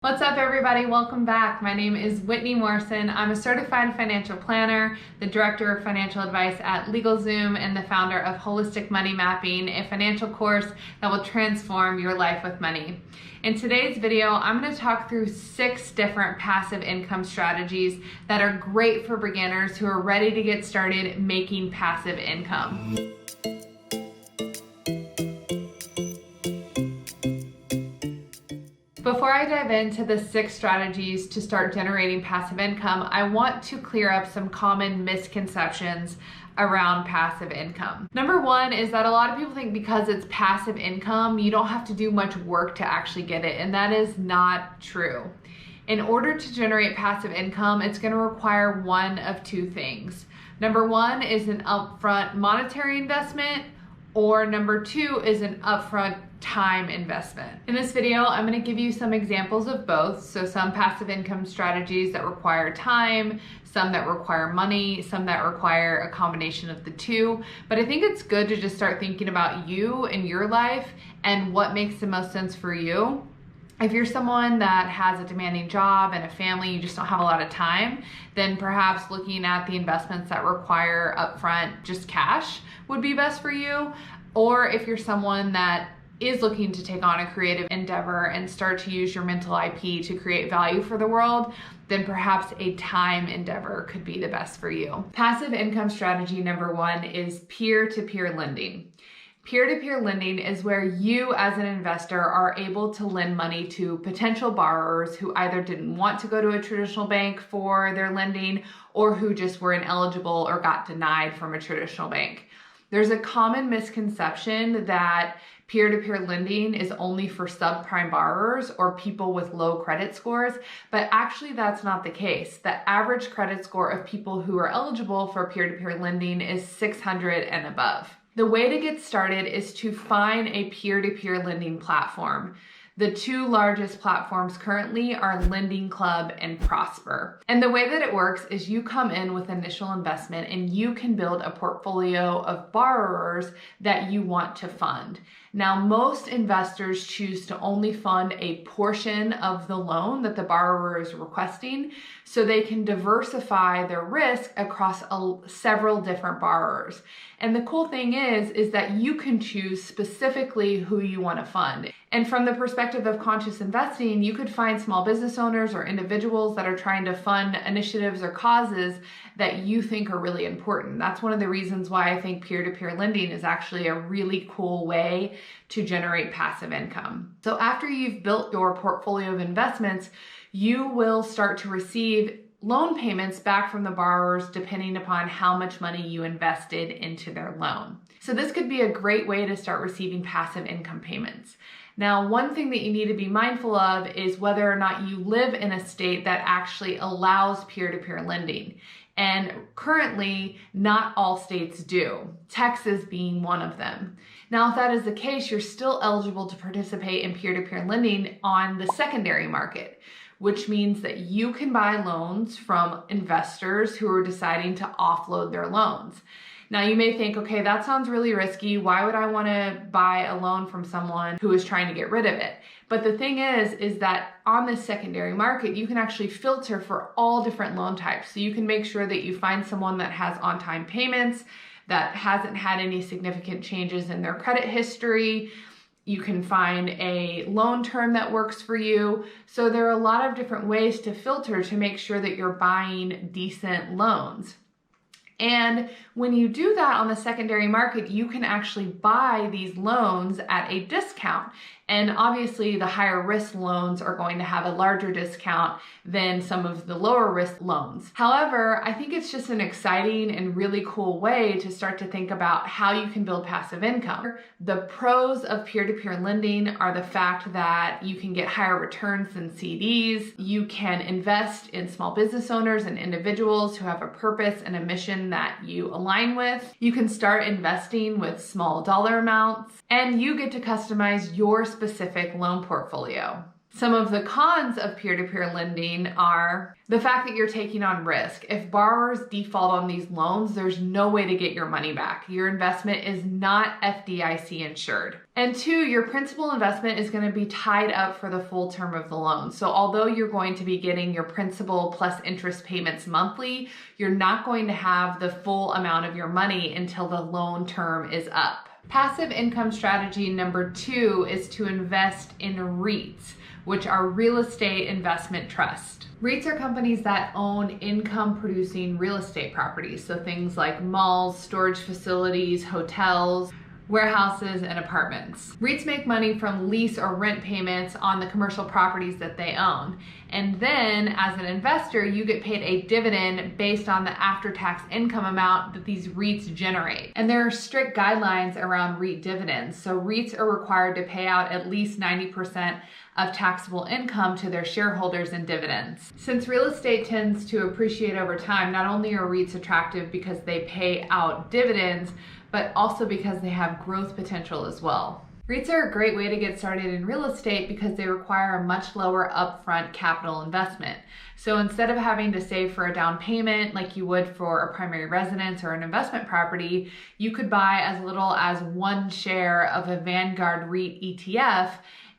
What's up, everybody? Welcome back. My name is Whitney Morrison. I'm a certified financial planner, the director of financial advice at LegalZoom, and the founder of Holistic Money Mapping, a financial course that will transform your life with money. In today's video, I'm going to talk through 6 different passive income strategies that are great for beginners who are ready to get started making passive income. Before I dive into the 6 strategies to start generating passive income, I want to clear up some common misconceptions around passive income. Number 1 is that a lot of people think because it's passive income, you don't have to do much work to actually get it, and that is not true. In order to generate passive income, it's going to require one of 2 things. Number 1 is an upfront monetary investment, or number 2 is an upfront time investment. In this video, I'm going to give you some examples of both. So some passive income strategies that require time, some that require money, some that require a combination of the 2. But I think it's good to just start thinking about you and your life and what makes the most sense for you. If you're someone that has a demanding job and a family, you just don't have a lot of time, then perhaps looking at the investments that require upfront just cash would be best for you. Or if you're someone that is looking to take on a creative endeavor and start to use your mental IP to create value for the world, then perhaps a time endeavor could be the best for you. Passive income strategy number 1 is peer-to-peer lending. Peer-to-peer lending is where you as an investor are able to lend money to potential borrowers who either didn't want to go to a traditional bank for their lending or who just were ineligible or got denied from a traditional bank. There's a common misconception that peer-to-peer lending is only for subprime borrowers or people with low credit scores, but actually that's not the case. The average credit score of people who are eligible for peer-to-peer lending is 600 and above. The way to get started is to find a peer-to-peer lending platform. The 2 largest platforms currently are Lending Club and Prosper. And the way that it works is you come in with initial investment and you can build a portfolio of borrowers that you want to fund. Now, most investors choose to only fund a portion of the loan that the borrower is requesting so they can diversify their risk across several different borrowers. And the cool thing is that you can choose specifically who you want to fund. And from the perspective of conscious investing, you could find small business owners or individuals that are trying to fund initiatives or causes that you think are really important. That's one of the reasons why I think peer-to-peer lending is actually a really cool way to generate passive income. So after you've built your portfolio of investments, you will start to receive loan payments back from the borrowers depending upon how much money you invested into their loan. So this could be a great way to start receiving passive income payments. Now, one thing that you need to be mindful of is whether or not you live in a state that actually allows peer-to-peer lending. And currently, not all states do, Texas being one of them. Now, if that is the case, you're still eligible to participate in peer-to-peer lending on the secondary market, which means that you can buy loans from investors who are deciding to offload their loans. Now, you may think, okay, that sounds really risky. Why would I want to buy a loan from someone who is trying to get rid of it? But the thing is that on this secondary market, you can actually filter for all different loan types. So you can make sure that you find someone that has on-time payments, that hasn't had any significant changes in their credit history. You can find a loan term that works for you. So there are a lot of different ways to filter to make sure that you're buying decent loans. And when you do that on the secondary market, you can actually buy these loans at a discount. And obviously the higher risk loans are going to have a larger discount than some of the lower risk loans. However, I think it's just an exciting and really cool way to start to think about how you can build passive income. The pros of peer-to-peer lending are the fact that you can get higher returns than CDs. You can invest in small business owners and individuals who have a purpose and a mission that you align with. You can start investing with small dollar amounts, and you get to customize your specific loan portfolio. Some of the cons of peer-to-peer lending are the fact that you're taking on risk. If borrowers default on these loans, there's no way to get your money back. Your investment is not FDIC insured. And two, your principal investment is going to be tied up for the full term of the loan. So although you're going to be getting your principal plus interest payments monthly, you're not going to have the full amount of your money until the loan term is up. Passive income strategy number 2 is to invest in REITs, which are real estate investment trusts. REITs are companies that own income-producing real estate properties, so things like malls, storage facilities, hotels, warehouses, and apartments. REITs make money from lease or rent payments on the commercial properties that they own. And then, as an investor, you get paid a dividend based on the after-tax income amount that these REITs generate. And there are strict guidelines around REIT dividends. So REITs are required to pay out at least 90% of taxable income to their shareholders in dividends. Since real estate tends to appreciate over time, not only are REITs attractive because they pay out dividends, but also because they have growth potential as well. REITs are a great way to get started in real estate because they require a much lower upfront capital investment. So instead of having to save for a down payment like you would for a primary residence or an investment property, you could buy as little as 1 share of a Vanguard REIT ETF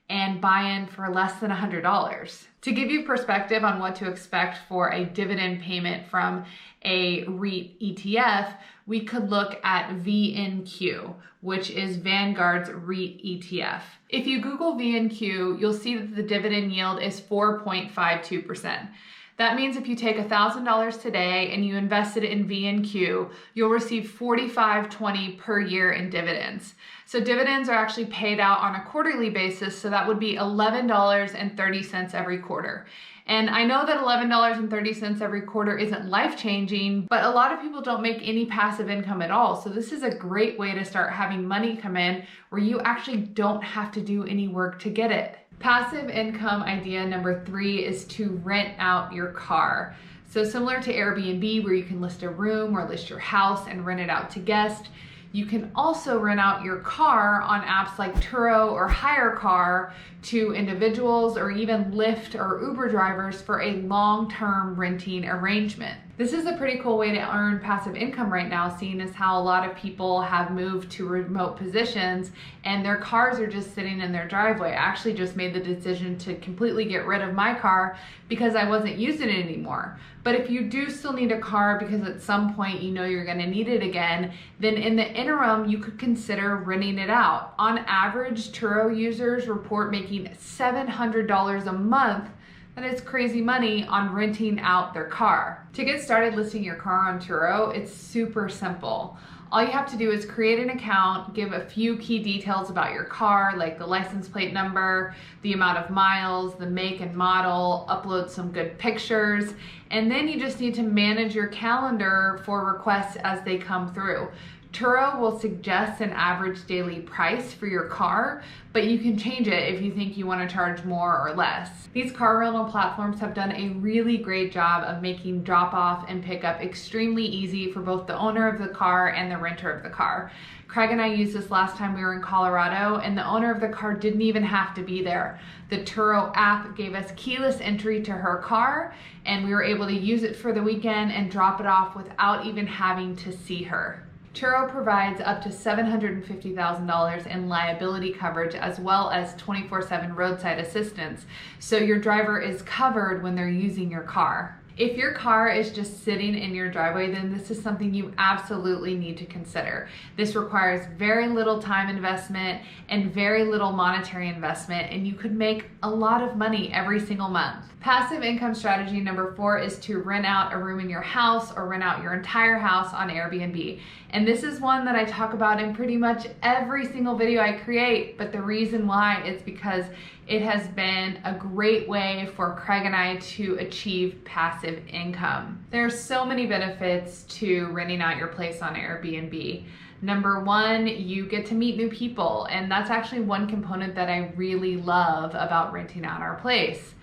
and buy in for less than $100. To give you perspective on what to expect for a dividend payment from a REIT ETF, we could look at VNQ, which is Vanguard's REIT ETF. If you Google VNQ, you'll see that the dividend yield is 4.52%. That means if you take $1,000 today and you invest it in VNQ, you'll receive $45.20 per year in dividends. So dividends are actually paid out on a quarterly basis, so that would be $11.30 every quarter. And I know that $11.30 every quarter isn't life-changing, but a lot of people don't make any passive income at all. So this is a great way to start having money come in where you actually don't have to do any work to get it. Passive income idea number 3 is to rent out your car. So similar to Airbnb, where you can list a room or list your house and rent it out to guests, you can also rent out your car on apps like Turo or HireCar to individuals or even Lyft or Uber drivers for a long-term renting arrangement. This is a pretty cool way to earn passive income right now, seeing as how a lot of people have moved to remote positions and their cars are just sitting in their driveway. I actually just made the decision to completely get rid of my car because I wasn't using it anymore. But if you do still need a car because at some point you know you're going to need it again, then in the interim you could consider renting it out. On average, Turo users report making $700 a month. That is crazy money on renting out their car. To get started listing your car on Turo, it's super simple. All you have to do is create an account, give a few key details about your car, like the license plate number, the amount of miles, the make and model, upload some good pictures, and then you just need to manage your calendar for requests as they come through. Turo will suggest an average daily price for your car, but you can change it if you think you want to charge more or less. These car rental platforms have done a really great job of making drop off and pickup extremely easy for both the owner of the car and the renter of the car. Craig and I used this last time we were in Colorado, and the owner of the car didn't even have to be there. The Turo app gave us keyless entry to her car, and we were able to use it for the weekend and drop it off without even having to see her. Turo provides up to $750,000 in liability coverage as well as 24/7 roadside assistance, so your driver is covered when they're using your car. If your car is just sitting in your driveway, then this is something you absolutely need to consider. This requires very little time investment and very little monetary investment, and you could make a lot of money every single month. Passive income strategy number 4 is to rent out a room in your house or rent out your entire house on Airbnb. And this is one that I talk about in pretty much every single video I create, but the reason why is because it has been a great way for Craig and I to achieve passive income. There are so many benefits to renting out your place on Airbnb. Number 1, you get to meet new people, and that's actually one component that I really love about renting out our place.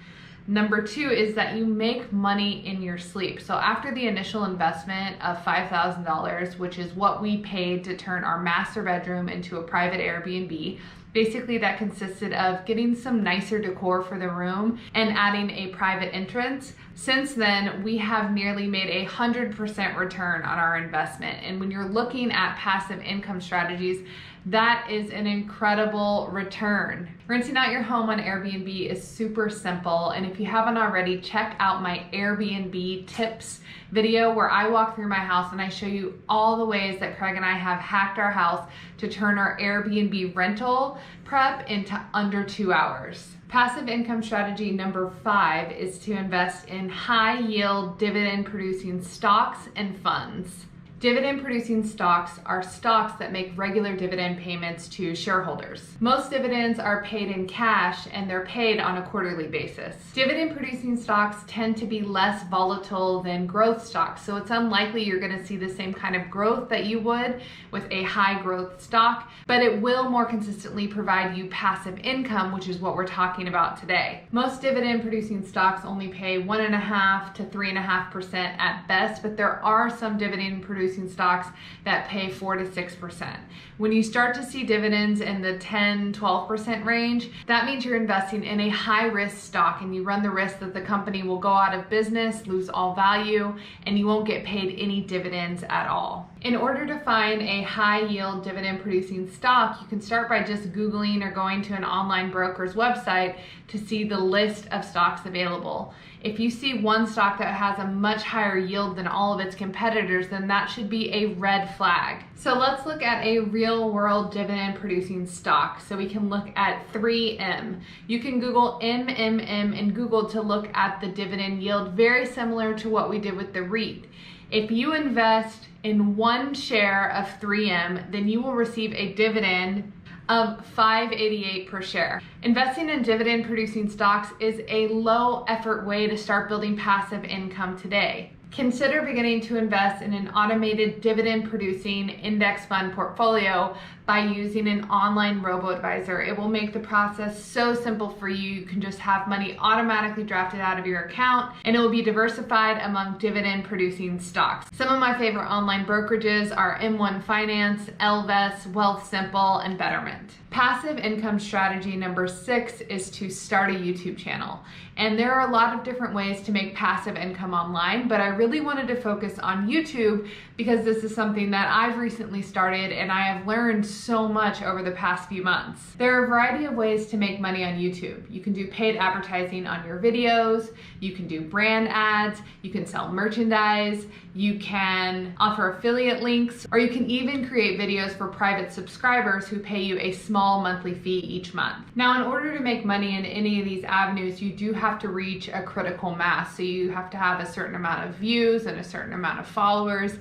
Number 2 is that you make money in your sleep. So after the initial investment of $5,000, which is what we paid to turn our master bedroom into a private Airbnb, Basically, that consisted of getting some nicer decor for the room and adding a private entrance. Since then, we have nearly made 100% return on our investment. And when you're looking at passive income strategies, that is an incredible return. Renting out your home on Airbnb is super simple. And if you haven't already, check out my Airbnb tips video where I walk through my house and I show you all the ways that Craig and I have hacked our house to turn our Airbnb rental prep into under 2 hours. Passive income strategy number 5 is to invest in high yield dividend producing stocks and funds. Dividend producing stocks are stocks that make regular dividend payments to shareholders. Most dividends are paid in cash and they're paid on a quarterly basis. Dividend producing stocks tend to be less volatile than growth stocks, so it's unlikely you're going to see the same kind of growth that you would with a high growth stock, but it will more consistently provide you passive income, which is what we're talking about today. Most dividend producing stocks only pay 1.5% to 3.5% at best, but there are some dividend producing stocks that pay 4 to 6%. When you start to see dividends in the 10-12% range, that means you're investing in a high risk stock and you run the risk that the company will go out of business, lose all value, and you won't get paid any dividends at all. In order to find a high yield dividend producing stock, you can start by just Googling or going to an online broker's website to see the list of stocks available. If you see one stock that has a much higher yield than all of its competitors, then that should be a red flag. So let's look at a real world dividend producing stock. So we can look at 3M. You can Google MMM in Google to look at the dividend yield, very similar to what we did with the REIT. If you invest in one share of 3M, then you will receive a dividend of $5.88 per share. Investing in dividend producing stocks is a low effort way to start building passive income today. Consider beginning to invest in an automated dividend producing index fund portfolio by using an online robo-advisor. It will make the process so simple for you. You can just have money automatically drafted out of your account and it will be diversified among dividend producing stocks. Some of my favorite online brokerages are M1 Finance, Elvest, Wealthsimple, and Betterment. Passive income strategy number 6 is to start a YouTube channel. And there are a lot of different ways to make passive income online, but I really wanted to focus on YouTube because this is something that I've recently started and I have learned so much over the past few months. There are a variety of ways to make money on YouTube. You can do paid advertising on your videos, you can do brand ads, you can sell merchandise, you can offer affiliate links, or you can even create videos for private subscribers who pay you a small monthly fee each month. Now, in order to make money in any of these avenues, you do have to reach a critical mass. So you have to have a certain amount of views and a certain amount of followers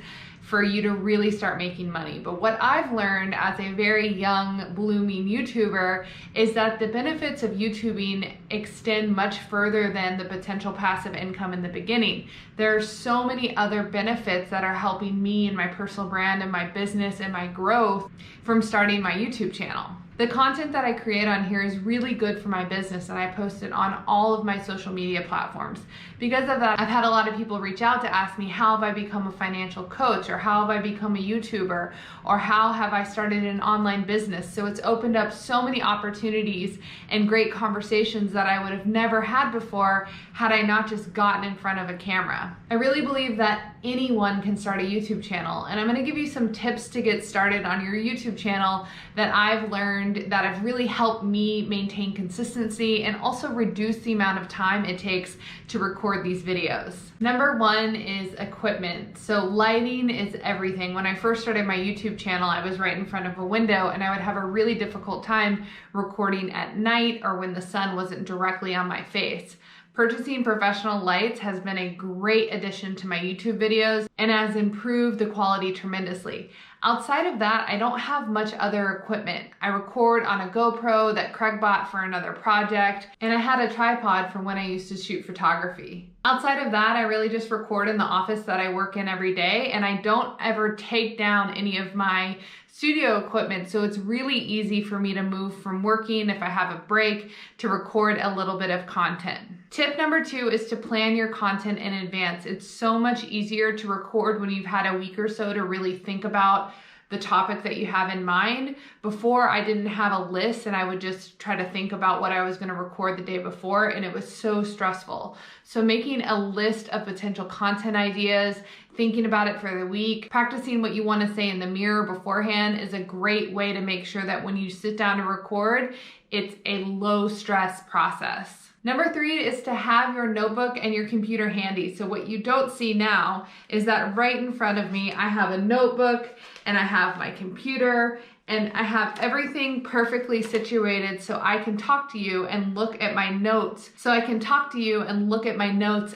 for you to really start making money. But what I've learned as a very young, blooming YouTuber is that the benefits of YouTubing extend much further than the potential passive income in the beginning. There are so many other benefits that are helping me and my personal brand and my business and my growth from starting my YouTube channel. The content that I create on here is really good for my business and I post it on all of my social media platforms. Because of that, I've had a lot of people reach out to ask me, how have I become a financial coach, or how have I become a YouTuber, or how have I started an online business? So it's opened up so many opportunities and great conversations that I would have never had before had I not just gotten in front of a camera. I really believe that anyone can start a YouTube channel, and I'm going to give you some tips to get started on your YouTube channel that I've learned that have really helped me maintain consistency and also reduce the amount of time it takes to record these videos. Number 1 is equipment. So lighting is everything. When I first started my YouTube channel, I was right in front of a window and I would have a really difficult time recording at night or when the sun wasn't directly on my face. Purchasing professional lights has been a great addition to my YouTube videos and has improved the quality tremendously. Outside of that, I don't have much other equipment. I record on a GoPro that Craig bought for another project, and I had a tripod from when I used to shoot photography. Outside of that, I really just record in the office that I work in every day, and I don't ever take down any of my studio equipment, so it's really easy for me to move from working if I have a break to record a little bit of content. Tip number 2 is to plan your content in advance. It's so much easier to record when you've had a week or so to really think about the topic that you have in mind. Before, I didn't have a list and I would just try to think about what I was going to record the day before, and it was so stressful. So making a list of potential content ideas, thinking about it for the week, practicing what you want to say in the mirror beforehand is a great way to make sure that when you sit down to record, it's a low stress process. Number 3 is to have your notebook and your computer handy. So what you don't see now is that right in front of me, I have a notebook and I have my computer and I have everything perfectly situated so I can talk to you and look at my notes.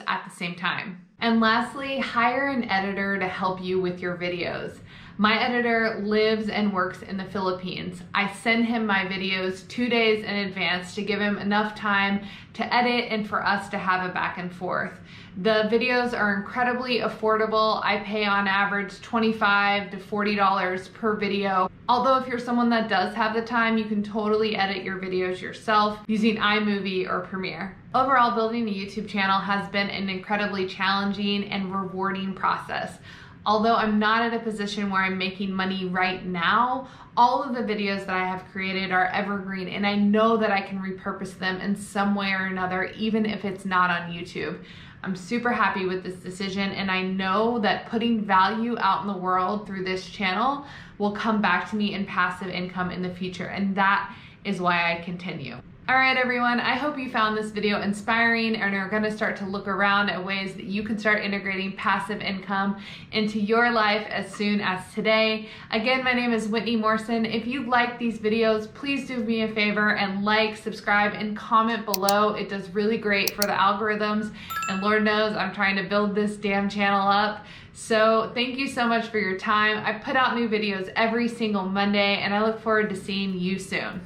at the same time. And lastly, hire an editor to help you with your videos. My editor lives and works in the Philippines. I send him my videos 2 days in advance to give him enough time to edit and for us to have a back and forth. The videos are incredibly affordable. I pay on average $25 to $40 per video. Although if you're someone that does have the time, you can totally edit your videos yourself using iMovie or Premiere. Overall, building a YouTube channel has been an incredibly challenging and rewarding process. Although I'm not at a position where I'm making money right now, all of the videos that I have created are evergreen, and I know that I can repurpose them in some way or another, even if it's not on YouTube. I'm super happy with this decision, and I know that putting value out in the world through this channel will come back to me in passive income in the future, and that is why I continue. All right, everyone, I hope you found this video inspiring and are going to start to look around at ways that you can start integrating passive income into your life as soon as today. Again, my name is Whitney Morrison. If you like these videos, please do me a favor and like, subscribe, and comment below. It does really great for the algorithms, and Lord knows I'm trying to build this damn channel up. So thank you so much for your time. I put out new videos every single Monday, and I look forward to seeing you soon.